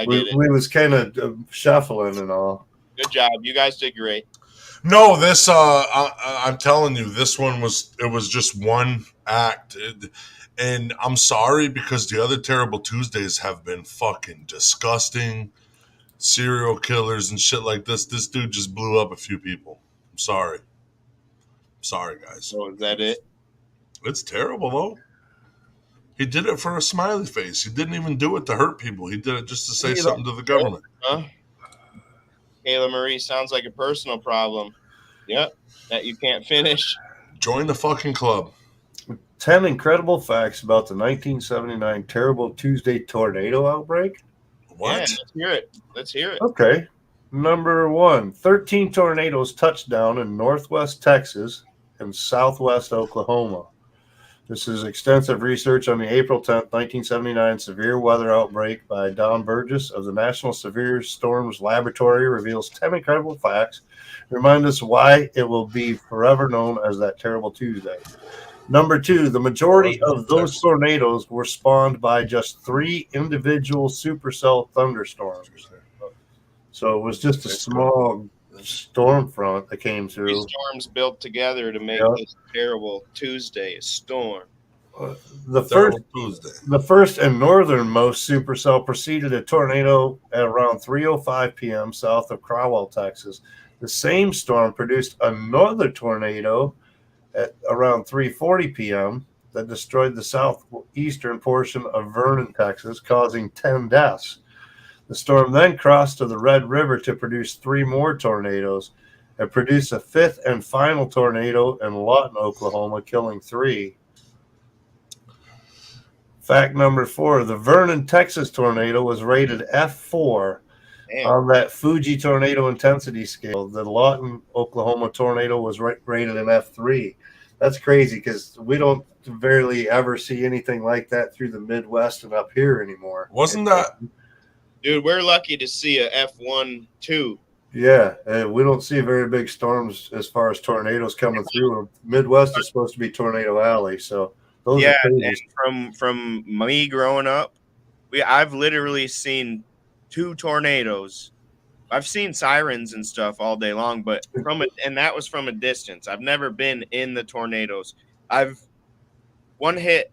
we was kind of shuffling and all. Good job. You guys did great. No, this I'm telling you, this one was just one act, and I'm sorry because the other Terrible Tuesdays have been fucking disgusting, serial killers and shit like this. This dude just blew up a few people. I'm sorry, guys. So is that it? It's terrible though. He did it for a smiley face. He didn't even do it to hurt people. He did it just to say something to the government. Huh? Kayla Marie sounds like a personal problem. Yep, that you can't finish. Join the fucking club. 10 incredible facts about the 1979 Terrible Tuesday tornado outbreak. What? Yeah, let's hear it. Okay. Number 1, 13 tornadoes touched down in northwest Texas and southwest Oklahoma. This is extensive research on the April 10th, 1979 severe weather outbreak by Don Burgess of the National Severe Storms Laboratory reveals 10 incredible facts. Remind us why it will be forever known as that Terrible Tuesday. Number 2, the majority of those tornadoes were spawned by just 3 individual supercell thunderstorms. So it was just a small storm front that came Three through. storms built together to make Yep. this terrible Tuesday a storm. The Terrible Tuesday. The first and northernmost supercell preceded a tornado at around 3:05 p.m. south of Crowell, Texas. The same storm produced another tornado at around 3:40 p.m. that destroyed the southeastern portion of Vernon, Texas, causing 10 deaths. The storm then crossed to the Red River to produce 3 more tornadoes and produced a 5th and final tornado in Lawton, Oklahoma, killing 3. Fact number 4, the Vernon, Texas tornado was rated F4 on that Fuji tornado intensity scale. The Lawton, Oklahoma tornado was rated an F3. That's crazy because we don't barely ever see anything like that through the Midwest and up here anymore. Wasn't that? Dude, we're lucky to see a F1 too. Yeah, we don't see very big storms as far as tornadoes coming through. Midwest is supposed to be Tornado Alley, so those are crazy. And from me growing up, I've literally seen 2 tornadoes. I've seen sirens and stuff all day long, but and that was from a distance. I've never been in the tornadoes. One hit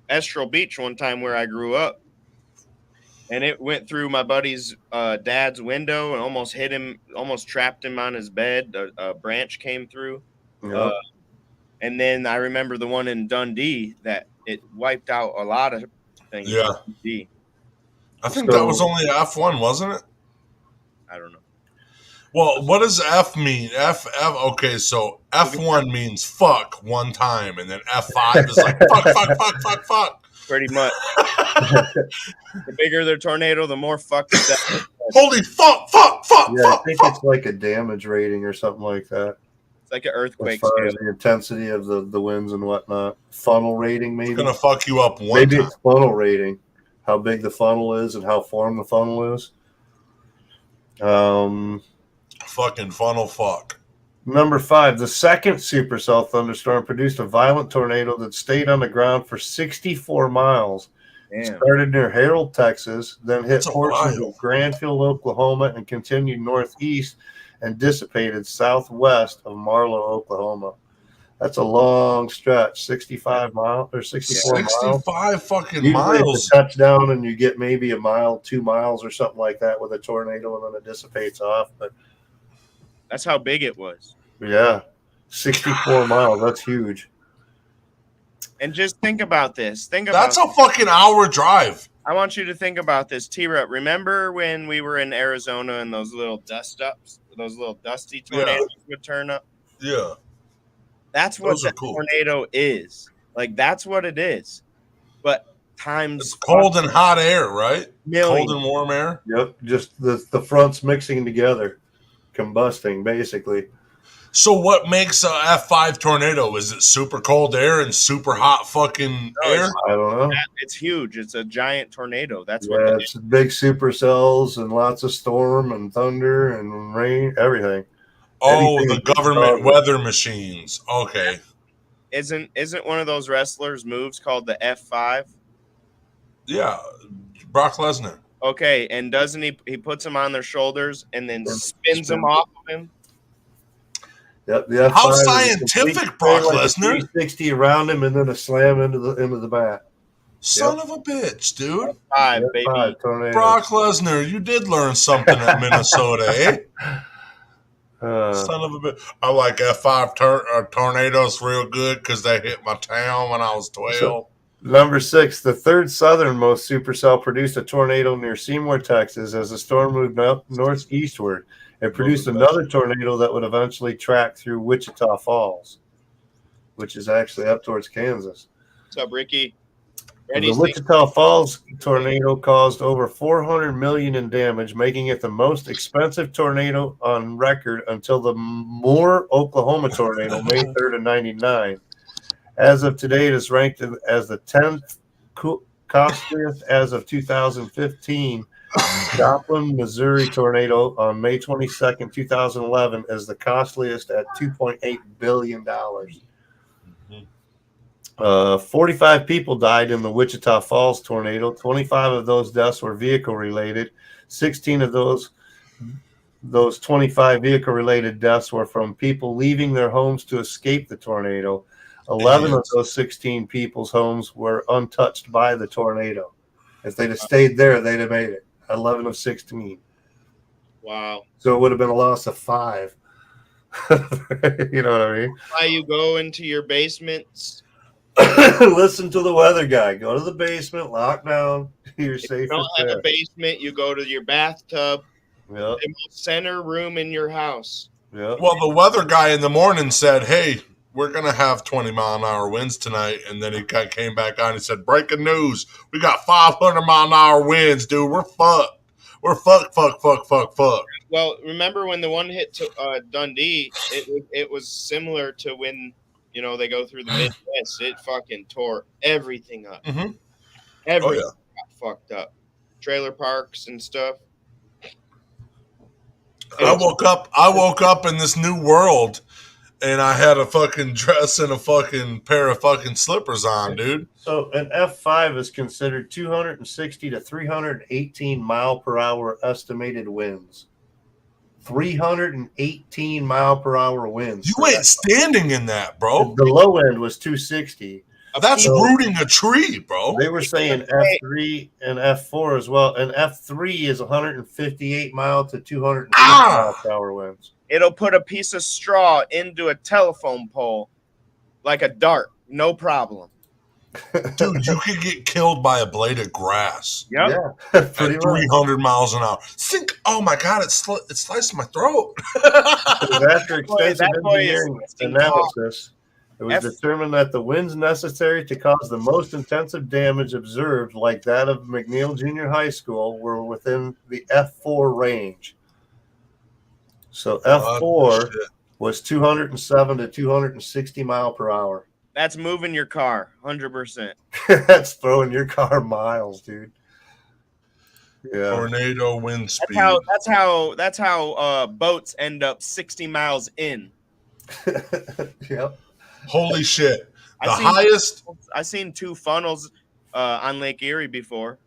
Estral Beach one time where I grew up, and it went through my buddy's dad's window and almost hit him, almost trapped him on his bed. A branch came through. Yep. And then I remember the one in Dundee that it wiped out a lot of things. Yeah. In Dundee. I think that was only F1, wasn't it? I don't know. Well, what does F mean? F. Okay, so F1 means fuck one time, and then F5 is like fuck. Pretty much. The bigger the tornado, the more fucked that. Holy fuck. Yeah, I think it's like a damage rating or something like that. It's like an earthquake. As far as the intensity of the winds and whatnot. Funnel rating, maybe. It's going to fuck you up one Maybe time. it's funnel rating. How big the funnel is and how formed the funnel is. Fucking funnel fuck. Number 5, the second supercell thunderstorm produced a violent tornado that stayed on the ground for 64 miles. It started near Harold, Texas, then hit portions of Granville, Oklahoma, and continued northeast and dissipated southwest of Marlow, Oklahoma. That's a long stretch, 65 miles or 64 miles. 65 fucking Usually miles. it's a touchdown and you get maybe a mile, 2 miles or something like that with a tornado, and then it dissipates off. But that's how big it was. Yeah, 64 miles. That's huge. And just think about this. That's a fucking hour drive. I want you to think about this, T-Rep. Remember when we were in Arizona and those little those little dusty tornadoes would turn up? Yeah. That's what the tornado is. Like, that's what it is. But times it's cold and hot air, right? Million. Cold and warm air. Yep, just the fronts mixing together, combusting, basically. So what makes a F5 tornado? Is it super cold air and super hot fucking air? I don't know. It's huge. It's a giant tornado. That's what it's big supercells and lots of storm and thunder and rain, everything. Oh, the government weather machines. Okay. Isn't one of those wrestlers' moves called the F5? Yeah, Brock Lesnar. Okay, and doesn't he puts them on their shoulders and then spins them off of him? Yep. The F5 how scientific, Brock Lesnar? 360 around him and then a slam into the bat. Son of a bitch, dude. F5, baby. Tornado. Brock Lesnar, you did learn something at Minnesota, eh? Son of a bitch. I like F5 tornadoes real good because they hit my town when I was 12. So, number 6, the third southernmost supercell produced a tornado near Seymour, Texas, as the storm moved up northeastward. It produced another tornado that would eventually track through Wichita Falls, which is actually up towards Kansas. What's up, Ricky? The Wichita Falls tornado caused over $400 million in damage, making it the most expensive tornado on record until the Moore, Oklahoma tornado, May 3rd of 99. As of today, it is ranked as the 10th costliest as of 2015. Joplin, Missouri tornado on May 22nd, 2011 is the costliest at $2.8 billion. 45 people died in the Wichita Falls tornado. 25 of those deaths were vehicle related. 16 of those those 25 vehicle-related deaths were from people leaving their homes to escape the tornado. 11 of those 16 people's homes were untouched by the tornado. If they'd have stayed there, they'd have made it. 11 of 16. Wow. So it would have been a loss of 5. You know what I mean? Why you go into your basements? Listen to the weather guy. Go to the basement, lock down. You're safe. If you don't have a basement, you go to your bathtub. Yep. The most center room in your house. Yep. Well, the weather guy in the morning said, "Hey, we're gonna have 20-mile-an-hour winds tonight," and then he came back on and said, "Breaking news: we got 500-mile-an-hour winds, dude. We're fucked. We're fucked. Well, remember when the one hit to Dundee? It was similar to when they go through the Midwest. It fucking tore everything up. Mm-hmm. Everything got fucked up. Trailer parks and stuff. I woke up in this new world, and I had a fucking dress and a fucking pair of fucking slippers on, dude. So an F5 is considered 260 to 318 mile per hour estimated winds. 318 mile per hour winds. You ain't standing in that, bro. The low end was 260. That's rooting a tree, bro. They were saying F3 and F4 as well. And F3 is 158 mile to 200 mile per hour winds. It'll put a piece of straw into a telephone pole like a dart. No problem. Dude, you could get killed by a blade of grass. Yep. Yeah. At 300 miles an hour. Oh my God, it sliced my throat. After extensive engineering analysis, it was determined that the winds necessary to cause the most intensive damage observed, like that of McNeil Junior High School, were within the F4 range. So F4 was 207 to 260 mile per hour. That's moving your car, 100%. That's throwing your car miles, dude. Yeah. Tornado wind speed. That's how boats end up 60 miles in. Yep. Holy shit! I've seen 2 funnels on Lake Erie before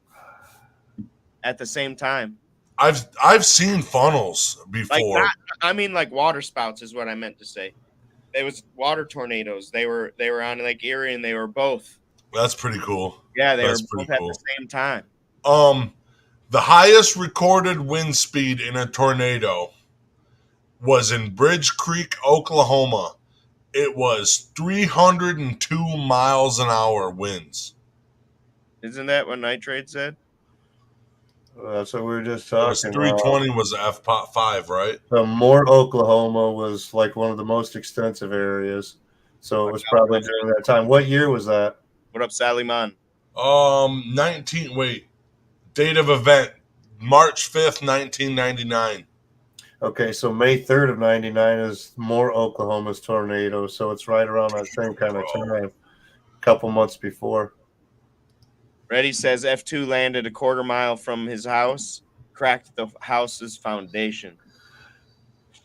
at the same time. I've seen funnels before. Like water spouts is what I meant to say. It was water tornadoes. They were on Lake Erie, and they were both. That's pretty cool. Yeah, they were both at the same time. The highest recorded wind speed in a tornado was in Bridge Creek, Oklahoma. It was 302 miles an hour winds. Isn't that what Nitrate said? That's what we were just talking 320 was F5, right? So Moore, Oklahoma was like one of the most extensive areas. So it was probably during that time. What year was that? What up, Sally Mon? Date of event, March 5th, 1999. Okay, so May 3rd of 99 is Moore, Oklahoma's tornado. So it's right around that same kind of time, a couple months before. Reddy says F2 landed a quarter mile from his house, cracked the house's foundation.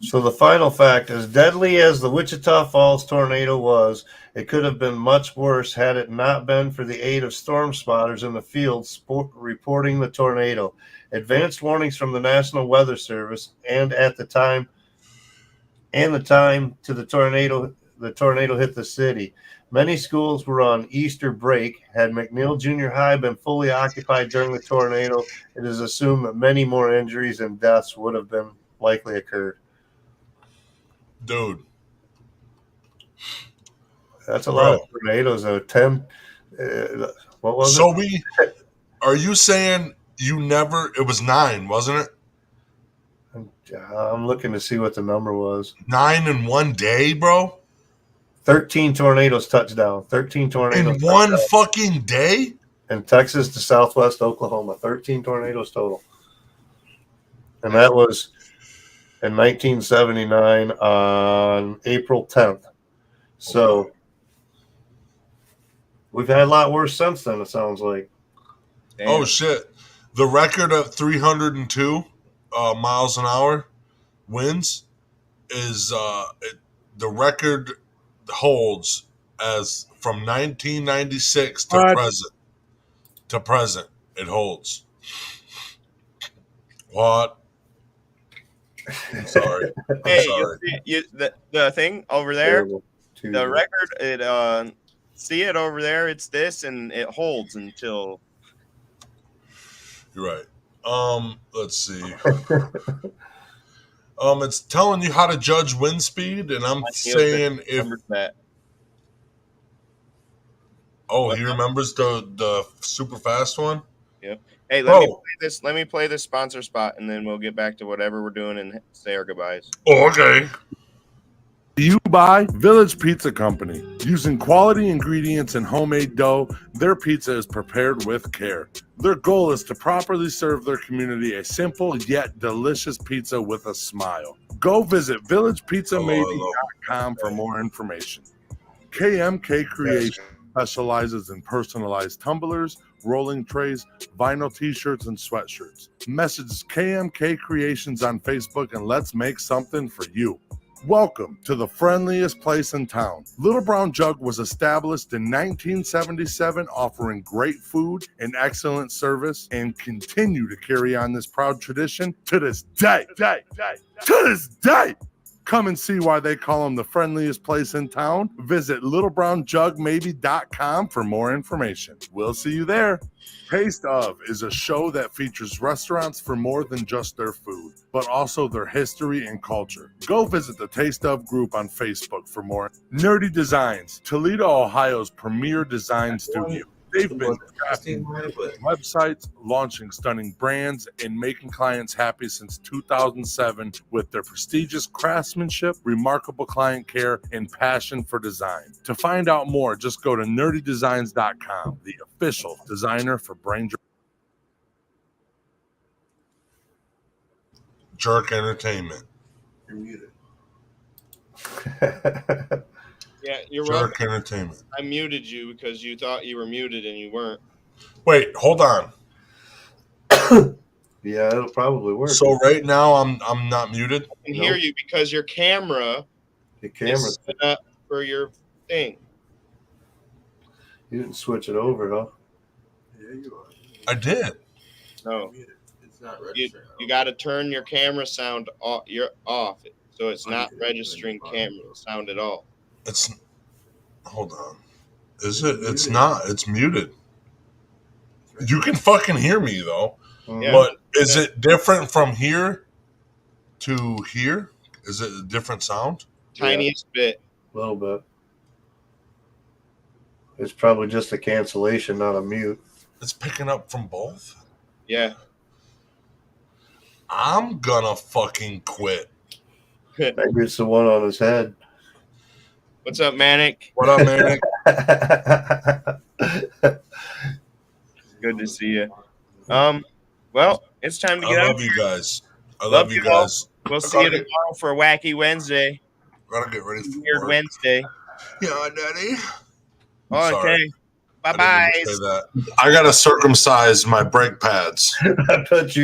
So the final fact, as deadly as the Wichita Falls tornado was, it could have been much worse had it not been for the aid of storm spotters in the field reporting the tornado. Advanced warnings from the National Weather Service and the time to the tornado hit the city. Many schools were on Easter break. Had McNeil Junior High been fully occupied during the tornado, it is assumed that many more injuries and deaths would have been likely occurred. Dude. That's a lot of tornadoes, though. 10. What was it? Are you saying it was 9, wasn't it? I'm looking to see what the number was. 9 in one day, bro? 13 tornadoes touched down. 13 tornadoes. In one fucking day? In Texas to southwest Oklahoma. 13 tornadoes total. And that was in 1979 on April 10th. So we've had a lot worse since then, it sounds like. Damn. Oh, shit. The record of 302 miles an hour winds is the record holds as from 1996 to present. It holds. What? I'm sorry. Hey, sorry. the thing over there, Terrible. the record, it see it over there. It's this, and it holds until. You're right. Let's see. It's telling you how to judge wind speed, and I'm saying if. That. Oh, he remembers the super fast one. Yep. Hey, let me play this sponsor spot, and then we'll get back to whatever we're doing and say our goodbyes. Oh, okay. You buy Village Pizza Company. Using quality ingredients and homemade dough, their pizza is prepared with care. Their goal is to properly serve their community a simple yet delicious pizza with a smile. Go visit villagepizzamady.com for more information. KMK Creation specializes in personalized tumblers, rolling trays, vinyl t-shirts, and sweatshirts. Message KMK Creations on Facebook and let's make something for you. Welcome to the friendliest place in town. Little Brown Jug was established in 1977, offering great food and excellent service, and continue to carry on this proud tradition to this day. To this day! Come and see why they call them the friendliest place in town. Visit littlebrownjugmaybe.com for more information. We'll see you there. Taste Of is a show that features restaurants for more than just their food, but also their history and culture. Go visit the Taste Of group on Facebook for more. Nerdy Designs, Toledo, Ohio's premier design studio. They've been crafting websites, launching stunning brands, and making clients happy since 2007 with their prestigious craftsmanship, remarkable client care, and passion for design. To find out more, just go to nerdydesigns.com, the official designer for Brain Jerk Entertainment. You're muted. Yeah, you're Jerk welcome. Entertainment. I muted you because you thought you were muted and you weren't. Wait, hold on. Yeah, it'll probably work. So right now I'm not muted. I can hear you because your camera is set up for your thing. You didn't switch it over, huh? Yeah, you are. I did. No. It's not registering. You got to turn your camera sound off. You're off, so it's not registering camera sound at all. Hold on. Is it? It's not. It's muted. You can fucking hear me though. Yeah. But is it different from here to here? Is it a different sound? Tiniest bit. A little bit. It's probably just a cancellation, not a mute. It's picking up from both? Yeah. I'm gonna fucking quit. Maybe it's the one on his head. What's up, Manic? What up, Manic? Good to see you. Well, it's time to get out. I love you guys. I love you guys. We'll see you tomorrow for Wacky Wednesday. Gotta get ready for Weird work. Wednesday. Yeah, Daddy. Okay. Bye-bye. I gotta circumcise my brake pads. I bet you